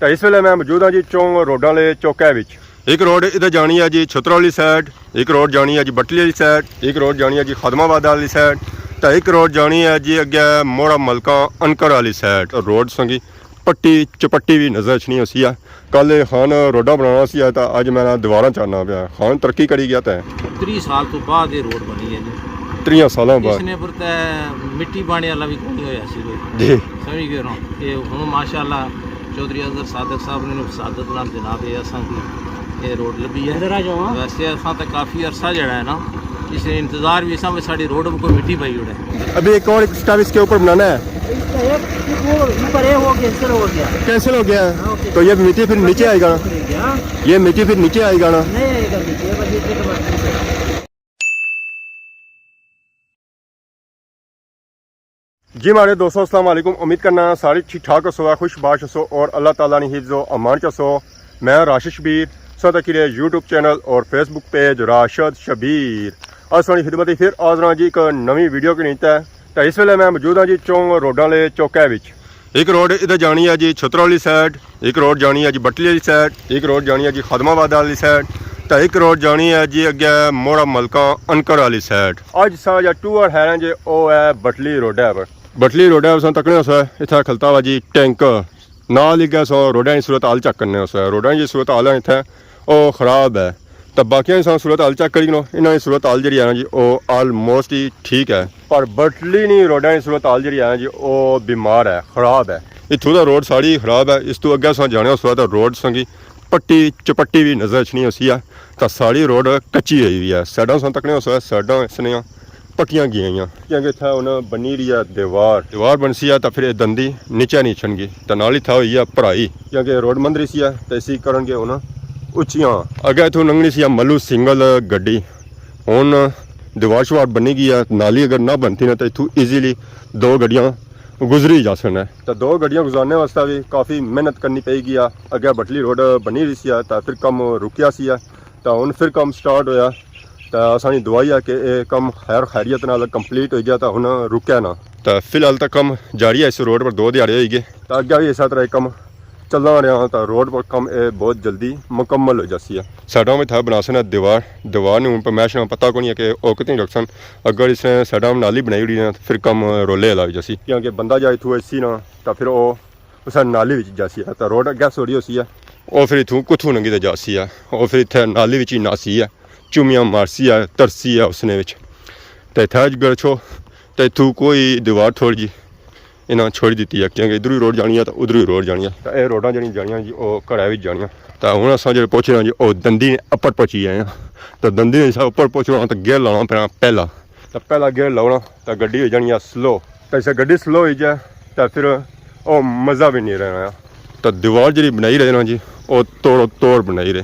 तो इस वेले मैं मौजूद हाँ जी चौं रोडों वाले चौके विच। एक रोड इधर जानी है जी छुतरा वाली साइड, एक रोड जानी है जी बटली वाली साइड, एक रोड जानी है जी खदमाबाद वाली साइड, तो एक रोड जानी है जी अगे मोड़ा मलका अनकर वाली साइड। तो रोड संगी पट्टी चपट्टी भी नज़र नहीं हो सी है। कल खान रोडा बनाना सी तो अज मैं दीवार चाहना पाया। खान तरक्की करी गया तो 3 साल तो बाद ये रोड बनी है जी। 3 सालों बाद इसने पर ते मिट्टी पाने वाला भी कोई होया सी कोई जी समझ गए ना। ये हुण माशाअल्लाह चौधरी अजहर सादिक साहब ने सादत नाल जनाब ये असां की ये रोड लभी है। वैसे असां तो काफ़ी अरसा जड़ा है ना इस इंतज़ार भी असां साड़ी रोड में कोई मिट्टी पाई उड़े। अभी एक और स्टाफ इसके ऊपर बनाना है। कैंसिल हो गया तो ये मिट्टी फिर नीचे आएगा ना? ये मिट्टी फिर नीचे आएगा ना? जी हमारे दोस्तों अस्सलाम वालेकुम। उम्मीद करना सारे ठीक ठाक हो, खुश बाश हो और अल्लाह ताला ने हिफ्ज़ो अमान चसो। मैं राशिद शबीर सदकीरे यूट्यूब चैनल और फेसबुक पेज राशिद शबीर असली खिदमत फिर आजरा जी एक नवी वीडियो की नीत है। तो इस वेले मैं मौजूद हाँ जी चौं रोडों वाले चौके विच। एक रोड इधर जानी है जी छुतरा वाली साइड, एक रोड जानी है जी बटली वाली साइड, एक रोड जानी है जी खदमाबाद वाली साइड, तो एक रोड जानी है जी अगे मोड़ा मलका अनकर वाली साइड। अज सा जो टूर है जी वो है बटली रोडा पर। बटली रोडा पर तकने इतना खलता वा जी टैंकर ना लिखा सो रोडा की सूरत हाल चेक करने रोडा की सूरत हाल इतने वो खराब है। तो बाकी सूरत हाल चेक करी इन्होंने सूरत हाल जी है ना जी वो आलमोस्ट ही ठीक है, पर बटली नहीं रोडा की सूरत हाल जी है ना जी वो बीमार है, खराब है। इतों का रोड साड़ी खराब है। इस तो अगे जाने तो रोड संगी पट्टी चपट्टी भी नज़र नहीं होती है। तो साड़ी रोड कच्ची हुई है। साइडा तकने साइडा इसने पक्कियां गई क्योंकि इतना उन्हें बनी रही है दीवार बन सी है। तो फिर दंदी नीचे नहीं छनगी तो नाल ही था हुई है भराई क्योंकि रोड बन रही सी है। तो इसी कारण के उन्हें उचियाँ अगे इतों लंघनी सी मलू सिंगल गड्डी हुण दीवार शवार बनी गई है। नाली अगर ना बनती ना तो इतों ईजीली 2 गड्डियाँ गुजरी जा सकना है। तो 2 गड्डियाँ गुजारने वास्ते भी काफ़ी मेहनत करनी पेगी। अगे बटली रोड बनी रही सी है तो फिर कम रुकिया सी है। तो हुण फिर कम स्टार्ट होया तो असानी दुआई है कि यह कम खैर खैरियत नाल कंप्लीट हो गया तो हुण रुकिया ना। तो फिलहाल तो कम जारी है इस रोड पर 2 दिहाड़े हो गए। तो अगे भी इस तरह कम चलना रहा तो रोड पर कम बहुत जल्दी मुकम्मल हो जाती है। साइडों में था बना सकना दीवार ने परमैश पता को नहीं है कि वो कितनी रखसन। अगर इसने साइडों में नाली बनाई हुई ना तो फिर कम रोले ला जासी क्योंकि बंदा जाए इतों इसी ना तो फिर वो उस नाली में जासी है। तो रोड अगे सोड़ी होती है वो फिर इतों कुथू नंगी तो जासी है। वो फिर इतने नाली में ही नासी है, चुमियाँ मारसी है, तरसी है उसने तो इतना अगर छो तो इतों कोई दीवार थोड़ी जी इन्हें छोड़ दी है क्योंकि इधर ही रोड जानी है तो उधर ही रोड जानी है। तो यह रोडा जी जानिया जी वो घड़ा भी जानिया। तो हूँ अस जो पहुँचना जी वो दंदी ने अपर पहुँची आए हैं। तो दंदी ने उपर पहुँचना तो गेयर लाना पैना पहला गेयर लाना तो गड्डी हो जानी है स्लो। तो इसे गड्डी स्लो हो जाए तो फिर वो मज़ा भी नहीं रहना। तो दीवार जी बनाई रहे ना जी वो तोड़ो तोड़ बनाई रहे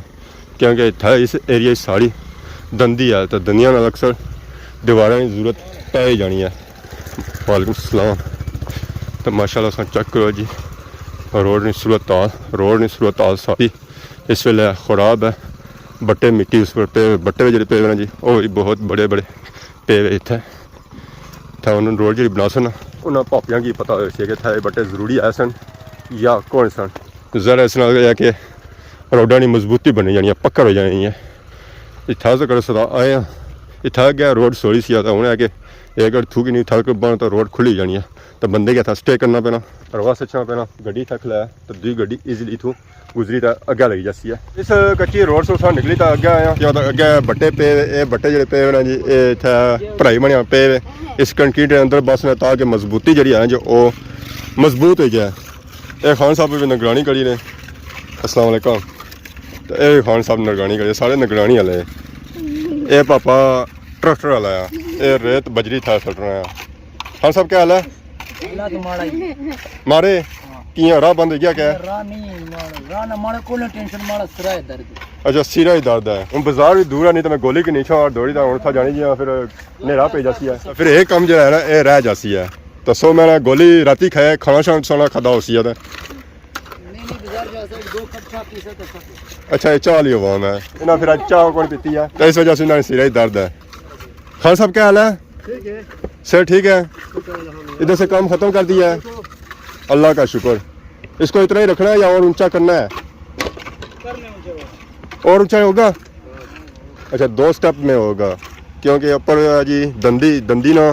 क्योंकि इतना इस एरिया सारी दंदी है। तो दंदियां नाल अक्सर दीवारों की जरूरत पै ही जानी है। वालेकुम सलाम। तो माशाल्लाह सा चेक करो जी रोड की सूरत हाल सारी इस वेले खराब है। बट्टे मिट्टी उस पर पे बट्टे जो पे जी वो भी बहुत बड़े बड़े पे इतने तो उन्होंने रोड जी बना सन उन्होंने पापियां की पता हो कि थे बट्टे जरूरी है सन या कौन सन। जरा इस नाल कि रोडा की मजबूती बनी जानी है, पक्का हो जानी है। इतना तो कर सदा आए हैं इतना अगर रोड सोड़ी सी तो उन्हें कि अगर थूकी नहीं थक बन तो रोड खुली जानी है। तो बंदे के था स्टे करना पैना, रवा सचना पैना, गड्डी थक लाया तो दूसरी गड्डी ईजिली इतों गुजरी तो अगे लगी जाती है। इस कच्ची रोड से उस निकली तो अगे आया या तो अगे बट्टे पे ये बट्टे जो पे ना जी ये इतना भराई बनया पे इस कंक्रीट के अंदर बस ने ताकि मजबूती जी है जो वो मजबूत हो जाए। ये खान साहब भी निगरानी करी ने। अस्सलाम वालेकुम। तो ये खान साहब निगरानी करी सारे निगरानी वाले। ये पापा ट्रैक्टर वाला है, ये रेत बजरी था सट रहा है। खान साहब क्या हाल है? मारे किया राह बंद हो गया क्या? अच्छा सिरा ही दर्द है। हम बाजार भी दूर है नहीं तो मैं गोली की नीचा और दौड़ी था उठा जानी जी फिर नेरा पे जाती है। फिर एक काम जो है ना ये रह जाती है। तो सो मैंने गोली राती खाया खाना शाम सोना खादा हो सी है। अच्छा ये चाह लियो वहाँ मैं इन्हें फिर चाह कौन पीती है तो इस वजह से इन्हें सिरा ही दर्द है। खान साहब क्या हाल है? सर ठीक है। इधर से काम ख़त्म कर दिया है, अल्लाह का शुक्र। इसको इतना ही रखना है या और ऊंचा करना है? और ऊंचा होगा? अच्छा 2 स्टेप में होगा क्योंकि ऊपर जी दंदी ना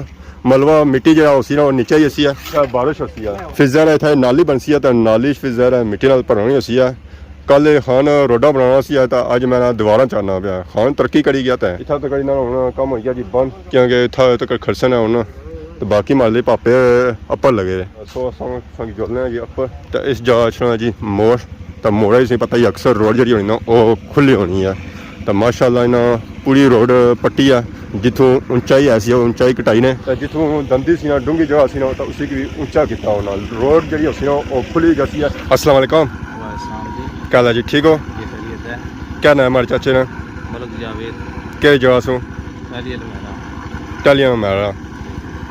मलबा मिट्टी जो उसी ना नीचे ही असी है बारिश होती है फिर ज़रा इतना नाली बनसी है तो नाली फिर ज़रा मिट्टी नाल भरनी होसी है कल खान रोडा बनाना सी तो अज मैं दोबारा चाहना पाया खान तरक्की करी गया तो इतना तक हूँ कम हो गया जी बंद क्योंकि इतना तक खड़सन है हूँ तो बाकी माले पापे अपर लगे सो जुड़ने जी अपर तो इस जगह जी मोड़ तो मोड़ा ही पता ही अक्सर रोड जी होनी ना वो खुली होनी है तो माशाअल्लाह इन्हें पूरी रोड पट्टी है जितों ऊंचाई ऐसी है ऊंचाई कटाई ने जितों दंदी सी ना डूंगी जगह सी ना तो उसी की ऊंचा किया उन्होंने रोड जी सी ना वो खुली गई है। अस्सलाम वालेकुम क्या हाल है जी ठीक हो? क्या नाम है हमारे चाचे ने? मलक जावेद किस जगह से? टालियां मेरा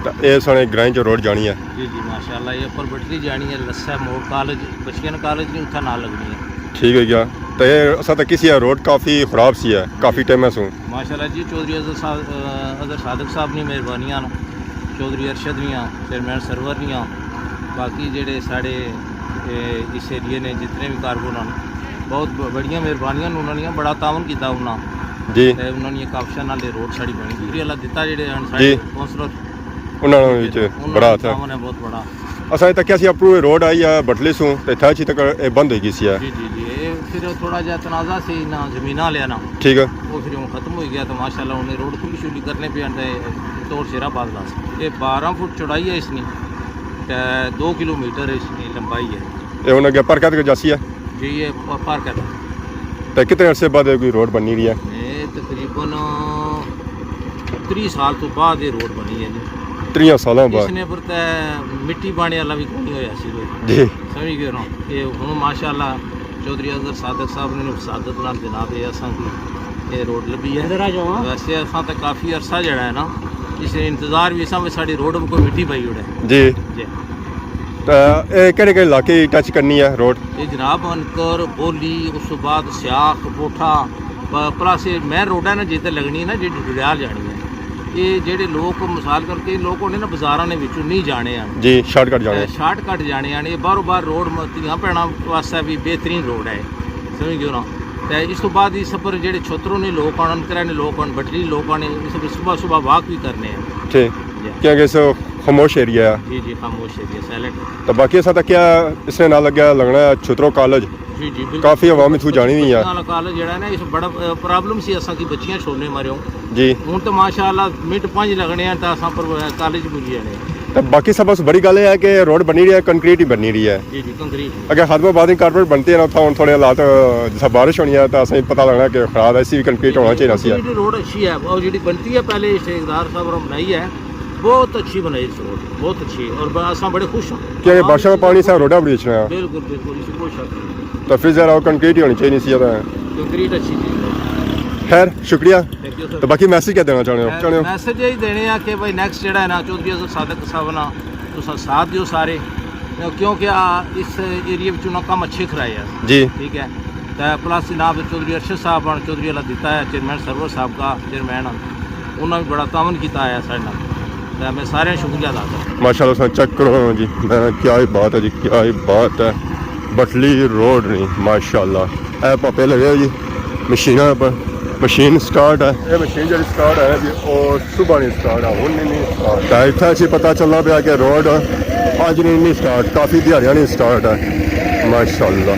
तो ये साढ़े ग्रां च रोड जानी है जी जी माशाल्लाह ये ऊपर बटरी जानी है लस्सा मोड़ कॉलेज बशियन कॉलेज नहीं उत्था ना लगनी है ठीक है क्या तो ये असा तक किसी है रोड काफ़ी ख़राब सी है काफ़ी टाइम से माशाल्लाह जी चौधरी अजहर सादक साहब ने मेहरबानियां चौधरी अरशद दियां चेयरमैन सरवर दियां बाकी जेडे साढ़े इस एरिए ने जितने भी कारकुन बहुत बड़िया मेहरबानियां उन्होंने बड़ा तावन किया उन्होंने जी उन्होंने काबशा नाल रोड साड़ी बनी पूरी अल्लाह दिता जेडे साडे काउंसलर उन्होंने बड़ा था बहुत बड़ा असा तक क्या अपू रोड आई है बटली सू तो इतना अच्छी तक बंद हो गई सी है जी जी जी ये फिर थोड़ा जहा तनाज़ा से ना जमीन लिया ना ठीक है वो फिर खत्म हो गया तो माशाल्लाह उन्हें रोड खुली शुली करने पे तोड़ शेरा बादला ये 12 फुट चौड़ाई है इसकी 2 किलोमीटर इसकी लंबाई है ये उन्हें पर क्या जासी है जी ये पार कहता तो कितने अरसे बाद कोई रोड बनी रही है? ये तकरीबन 30 साल तो बाद ये रोड बनी है 30 सालों बाद इसने पर मिट्टी पाने वाला भी कोई होया सी जी समझ गए ना ये हुण माशाल्लाह चौधरी अजहर सादक साहब ने सादत नाल जनाब असां की ये रोड लभी है वैसे असां तो काफ़ी अरसा जड़ा है ना इस इंतज़ार भी असां साड़ी रोड में कोई मिट्टी पाई उड़े जी जी केड़े इलाके टच करनी है रोड? ये जनाब अनकर बोली उस बाद स्याख कोठा प्लस मेन रोड है ना जिते लगनी है ना जी डुडियाल जानी है ये जेडे लोग मिसाल करके लोग होने ना बाजारां ने विचों नहीं जाने जी शार्टकट जाने ये बारों बार रोड धियां भैणां वास्ते भी बेहतरीन रोड है समझ गए ना तो इस तो बाद इस पर जेडे छोतरों ने लोग आने किराए ने लोग आने बटरी लोग आने सुबह सुबह वॉक भी करने हैं ठीक क्या कैसे खामोश एरिया है जी जी खामोश एरिया साइलेंट तो बाकी ऐसा तक क्या इसने ना लग गया लगना है छुतरो कॉलेज जी जी काफ़ी आवाम इथू जानी नहीं है कॉलेज जड़ा ना इस बड़ा प्रॉब्लम सी असां की बच्चियां छोड़ने मारे जी हूँ तो माशाअल्लाह मिनट 5 लगने हैं तो असां पर कॉलेज पुजी जाने तो बाकी सब बस बड़ी गल है कि रोड बनी रही है कंक्रीट ही बनी रही है जी जी कंक्रीट अगर हदबाबाद की कारपेट बनती है ना तो थोड़े हालात जैसा बारिश होनी है तो असं पता लगना कि खराब ऐसी भी कंक्रीट होना चाहिए रोड अच्छी है और जी बनती है पहले शेखदार साहब ने बनाई है बहुत अच्छी बनाई इस रोड बहुत अच्छी और असां बड़े खुश हैं क्या बारिश में पानी से रोडा बड़ी है बिल्कुल बिल्कुल इसमें कोई शक नहीं तो फिर जरा कंक्रीट ही होनी चाहिए सी कंक्रीट अच्छी चीज़ है खैर शुक्रिया तो बाकी मैसेज क्या देना चाहते हो? मैसेज यही देने हैं कि भाई नेक्स्ट जड़ा है ना चौधरी अजहर सादक साहब ना तुम साथ दियो सारे क्योंकि इस एरिए में ना कम अच्छे कराए हैं जी ठीक है तो प्लस जनाब चौधरी अरशद साहब चौधरी अल्लाह दिता है चेयरमैन सरवर साहब का चेयरमैन उन्होंने भी बड़ा तावन किया है साढ़े नाल तो मैं सारे शुक्रिया अदा करता माशाल्लाह चेक करो जी मैं क्या ही बात है जी क्या ही बात है बटली रोड नहीं माशाल्लाह ए पापे लगे जी मशीना पर मशीन स्टार्ट है ये मशीन जी स्टार्ट है जी और सुबह नहीं स्टार्ट है हूँ नहीं स्टार्ट है इतना अच्छी पता चलना पाया कि रोड अज नहीं स्टार्ट काफ़ी दिहाड़ियाँ नहीं स्टार्ट है माशाल्लाह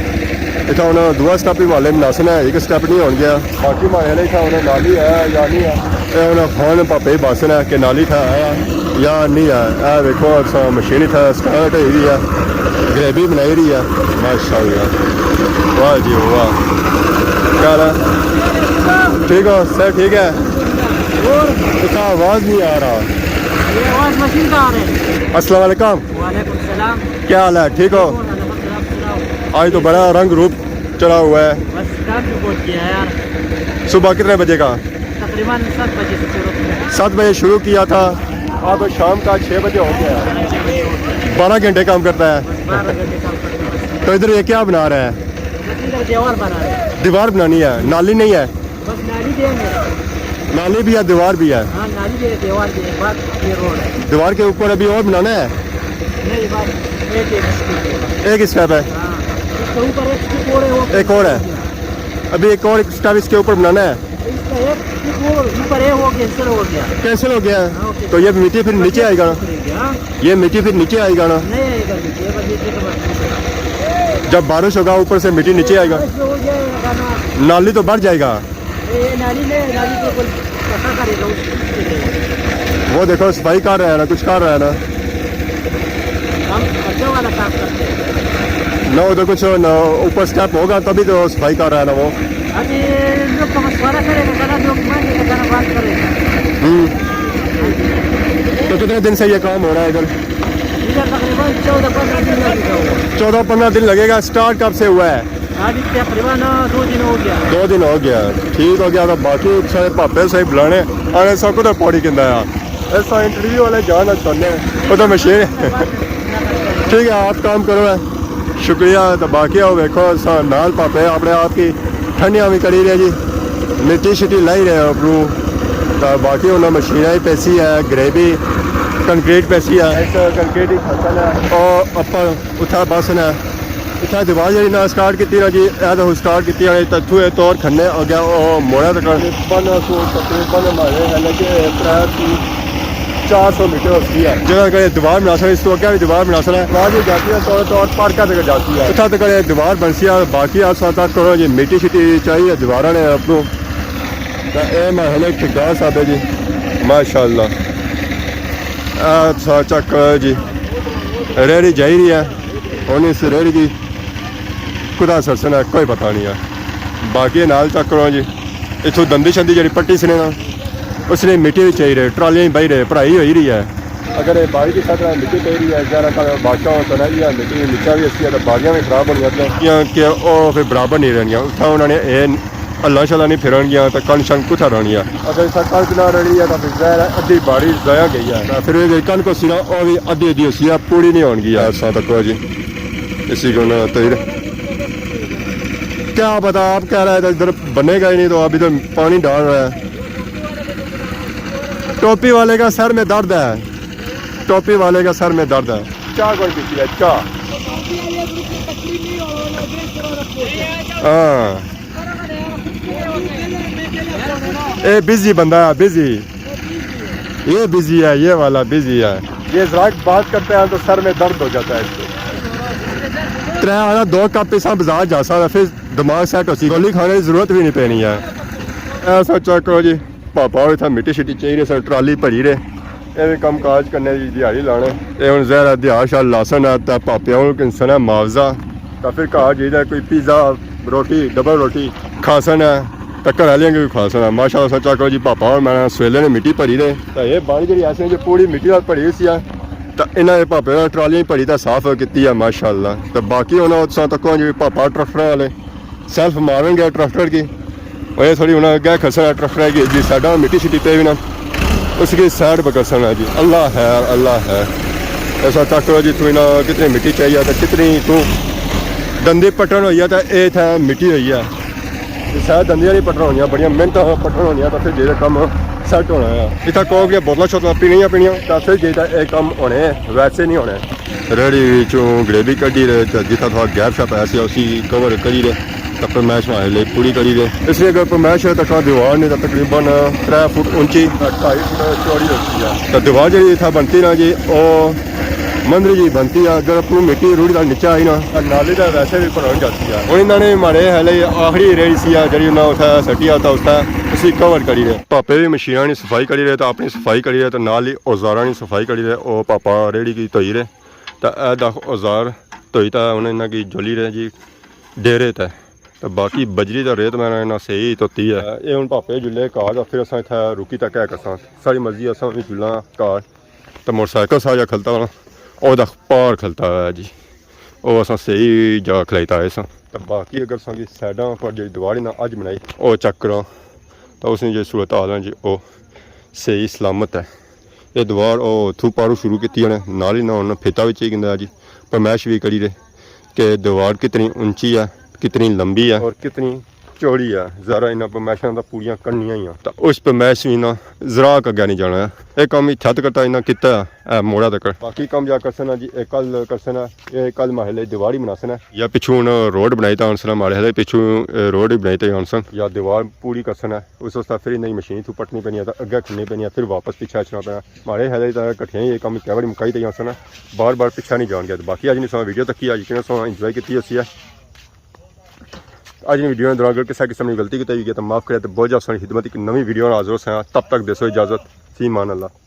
इतना उन्हें दूआ स्टैप ही माले नसना है एक स्टैप नहीं हो गया बाकी माले ने इतना उन्हें नाली है या नहीं है ये उन्हें खान पापे ही बसना है कि नाली था है या नहीं है यह देखो मशीन ही था स्टार्ट हो रही है ग्रेवी बनाई रही है माशाल्लाह वाह जी वाह क्या ठीक हो सर ठीक है इसका आवाज़ नहीं आ रहा ये आवाज़ मशीन का आ रहा है। अस्सलाम वालेकुम वालेकुम सलाम क्या हाल है ठीक हो? आज तो बड़ा रंग रूप चढ़ा हुआ है बस काम तो पहुंच गया है यार सुबह कितने बजे का? तकरीबन 7 बजे से शुरू किया 7 बजे शुरू किया था अब शाम का 6 बजे हो गया 12 घंटे काम करता है 12 घंटे काम करते हैं तो इधर ये क्या बना रहा है? इधर दीवार बना रहे हैं दीवार बनानी है नाली नहीं है बस नाली भी है मेरा नाली भी है दीवार भी है हाँ नाली भी है दीवार भी है बाद ये रोड है दीवार के ऊपर अभी और बनाना है नहीं बात एक एक एक स्टेप है, हाँ इसके ऊपर एक स्टिक और है वो एक और है, अभी एक और स्टेप इसके ऊपर बनाना है। इसका एक स्टिक और ऊपर है वो कैंसिल हो गया कैंसिल हो गया हाँ, ओके। तो ये मिट्टी फिर नीचे आएगा ना, हाँ ये मिट्टी फिर नीचे आएगा ना, नहीं आएगा नीचे बस नीचे तो बस जब बारिश होगा ऊपर से मिट्टी नीचे आएगा, बारिश हो जाएगा गाना नाली तो बढ़ जाएगा। ये नाली के ऊपर कैसा करेगा उसके वो देखो सफाई कर रहा है ना, कुछ कर रहा है ना, हम अच्छा वाला काम करते हैं। ना उधर कुछ ना ऊपर स्टेप होगा तभी तो सफाई कर रहा है ना वो। अभी लोग का मशवरा करेगा गाना लोग मांगेगा गाना बात करेगा तो कितने दिन से ये काम हो रहा है इधर? इधर तकरीबन 14-15 दिन लगेगा वो 14-15 दिन लगेगा। स्टार्ट कब से हुआ है? अभी तकरीबन 2 दिन हो गया 2 दिन हो गया, ठीक हो गया। तो बाकी सारे पापे सही बुलाने आने सबको तो पौड़ी कहता है ऐसा इंटरव्यू वाले जाना सुनने वो तो मशीन ठीक है आप काम करो है शुक्रिया। तो बाकी आओ देखो नाल पापे अपने आप की ठंडियाँ भी करी रहे जी, मिट्टी शिट्टी लाई रहे अपनू। तो बाकी उन्हें मशीनें ही पैसी है, ग्रेवी कंक्रीट पैसी है, कंक्रीट ही फसल है और अपा उत्था बस ने इतना दीवार जी ना स्टार्ट की ना जी तो स्टार्ट की तथू तौर खन्ने हो गया और मोड़ा तक तकरीबन हमारे है कि 400 मीटर होती है जगह का दीवार बना सकते, इस तो क्या भी दीवार बना सकता है। दीवार जो जाती है तौर पार्का तक जाती है इतना तक दीवार बनसी है। बाकी आप साथ करो जी मिट्टी शिट्टी चाहिए दीवारा ने अपनों महल ठेकेदार साहब है जी माशाल्लाह। अच्छा चक जी रेहड़ी जा रही है उन्हें इस रेहड़ी की खुदा सरसन है कोई पता नहीं है। बाकी नाल चक करो जी इतों दंदी शंदी जी पट्टी सने ना उसने मिट्टी भी चाहिए रहे, ट्रालियाँ बही रहे, पढ़ाई हो ही रही है। अगर बारी की सतह मिट्टी पी रही है ग्यारह का बादशाह होता है या मिट्टी नीचा भी अच्छी है तो बारियाँ भी खराब होनी कि वो फिर बराबर नहीं रहनिया उत्था उन्होंने अल्लाह शल्ला नहीं फिरन गया तो कन शन कुछ रही है। अगर इस कणक ना रही है तो फिर जहर अद्धी बाड़ी जया गई है फिर कणक को सी वो भी अद्धी अद्धी उसी पूरी नहीं होगी ऐसा तक जी इसी को ना तो क्या पता आप कह रहे थे इधर बनेगा ही नहीं तो अभी तो पानी डाल रहा है। टोपी वाले का सर में दर्द है, टोपी वाले का सर में दर्द है। चाह कोई पीती है चाह हाँ ये बिजी बंदा है बिजी, ये बिजी है, ये वाला बिजी है। ये जरा बात करते हैं तो सर में दर्द हो जाता है इसको। 2 कप पिसा बाजार जा सकता फिर दिमाग सेट हो सी गोली खाने की जरूरत भी नहीं पैनी है। ऐसा चेक करो जी पापा और इतना मिट्टी शिट्टी चाहिए सर ट्राली भरी रहे ये भी कम काज करने की दिहाड़ी लाने ये हूँ जहर दिहाड़ शाल लासन है तो पापिया किसन है मुआवजा तो फिर घर चाहिए कोई पिज़्ज़ा रोटी डबल रोटी खासन है तो घर वाले भी खासन है माशाल्लाह। सच्चा करो जी पापा और मैं सवेले ने मिट्टी भरी रहे तो ये बाड़ी जी ऐसे जो पूरी मिट्टी नाल भरी सी है तो इन्होंने पापे ने ट्रालियां भरी तो साफ की है माशाल्लाह। तो बाकी उन्होंने तक जी पापा ट्रैक्टर वाले सेल्फ मारेंगे ट्रैक्टर की और ये थोड़ी उन्हें गह खसन ट्रैक्टर की जी साइडा मिट्टी शिट्टी पे भी ना उसकी साइड पर कसन है जी। अल्लाह है अल्लाह है। ऐसा चक करो जी तू ना कितनी मिट्टी चाहिए तो कितनी तू दंदी पटन हुई है तो ये था मिट्टी हुई है शायद दंदियां नहीं पटन होनी बड़िया मेहनत पटन होनी तो फिर जे कम सैट होना है। इतना कहो कि बोतल शोतल पीनिया तो फिर जे ये कम होने वैसे नहीं होने। रेहड़ी चों ग्रेवी कड्ढी रहे तो जितना थोड़ा गैप शैप ऐसे उसी कवर करी रहे तो परमैश हमारे लिए पूरी करी रहे। इसलिए अगर परमैश है तो दीवार नहीं तो तकरीबन 3 फुट ऊंची 2.5 फुट चौड़ी होती है। तो दीवार जी था बनती ना जी और मंदिर जी बनती है अगर अपनी मिट्टी रूढ़ी का नीचा आई ना नाली का वैसे भी भरन जाती है। और इन्होंने हमारे हाले आखिरी रेड़ी सी जी उन्हें उठा सटी आता उसका उसी कवर करी रहे। पापे भी मशीना की सफाई करी रहे तो अपनी सफाई करी रहे तो नाल ही औजारा की सफाई करी रहे और पापा रेड़ी की धोई रहे तो यह औजार धोई तो उन्हें इन्हों की जोली रहे जी डेरे तय तो बाकी बजरी का रेत मैंने इन्ना सही धोती है। ये हूँ पापे जुल्ले घर तो फिर असा इतना रुकी तक है कसा सारी मर्जी असा भी जुल्ला घर तो मोटरसाइकिल सा खलता होना और पार खलता है जी वो असा सही जगह खलाईता है इस। तो बाकी अगर असा साइडा पर जी दीवारी ना अज बनाई वो चेक करो तो उसने जो सूरत हाल है जी वो सही सलामत है। ये दीवार वो थू पारू शुरू की उन्हें नाल ही ना उन्हें फिता भी चाहिए कहता जी परमैश भी करी रहे कि दीवार कितनी ऊंची है कितनी लंबी है और कितनी चौड़ी है ज़रा इन्होंने पमैशा तो पूरियां करनिया ही तो उस पमैश भी ना जरा अगे नहीं जाना है। एक काम छत करता इन्हें किया मोड़ा तक बाकी काम जा करसन जी कल करसन ये कल महल दीवार ही बनासन है या पिछू हूँ रोड बनाई तो आनसन माड़े पिछू रोड ही बनाई तो आनसन या दीवार पूरी करसन है उस वास्ते फिर इन्हें मशीन तू पटनी पैनी तो अगे खड़नी पैनी फिर वापस पीछे अचना पैना माड़े है तो कट्ठिया ही ये काम कई बार मुकाई तो आनसन बार बार पीछा नहीं जान गया। बाकी अज नहीं वीडियो तक अज कि इंजॉय की असी अज वीडियो दौरान अगर किसी किस्म की गलती की तो माफ़ करें तो बहुत ज़्यादा खिदमत एक नवी वीडियो हाजिर हो तब तक देसो इजाज़त सी मान अल्लाह।